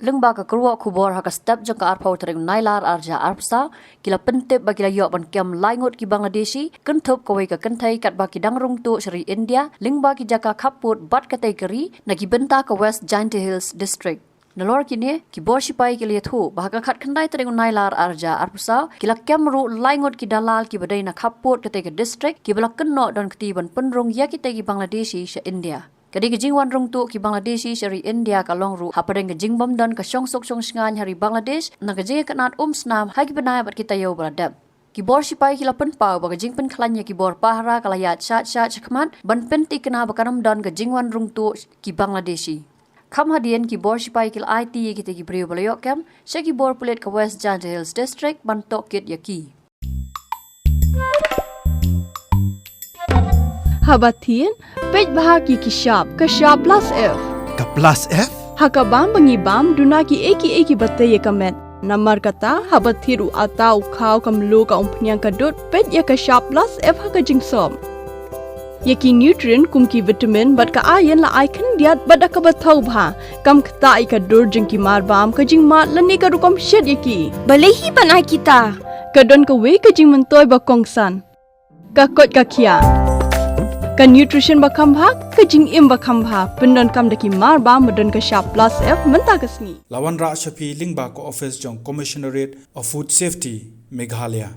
lengba ka Kyrwoh kubor ha ka step jong ka arpau tereng nailar arja arpsa kila pentep bagi la yok ban kem lai Ngut ki Bangladeshi kenthop kawai ka Kynthei kat ba ki dang Rung tu Sri India lengba ki jaka khaput bat kategori na ki benta ka West Jaiñtia Hills district nalor kini ki bor sipai ki le thu bahaka khat khandai tereng nailar arja arpsa kila kem ru lai Ngut ki Dalal ki badai na khaput kategori district ki bala kenno don kti ban penrung ya ki tegi Bangladeshi sha India kadi ke jingwan Rung tu ki Bangladeshi Sri India ka long ru hapadeng ke jingbam don ka syong sok syong sngan hari Bangladesh na ke jing kanat snam ha ki benai bat kita yo beradab ki bor sipai ki lapen pau ba ke jing pen khlanya ki bor pahra kalayat shat chakmat ban penti kena bakanam don ke jingwan Rung tu ki Bangladeshi kham hadien ki bor sipai ki IT ki te ki brio balayok kam she ki bor pulet ka West Jaiñtia Hills district ban tokit yaki Habatin, pej bahagi ki shop plus F. Ka plus F? Hakabam bangi bam duna ki eki batte ye kamet. Namar kata habathiru atau khau kam lo ka umpnyang ka dot pej ya ka shop plus F ha ka jingsom. Yaki nutrient kum ki vitamin bat ka iron la icon diat bat ka bathau bha kam khta I ka dor jing ki mar bam ka jing mat lani ka rukom shed yaki. Balehi banai kita. Ka don ka we ka jing mentoy ba kongsan. Ka kot ka kia. Ka nutrition bakam bhag ka jing im bakam bha pendon kam daki mar ba modon ka shop plus F menta kasni Lawan Ra Shapi Lingba ko office jong Commissionerate of Food Safety Meghalaya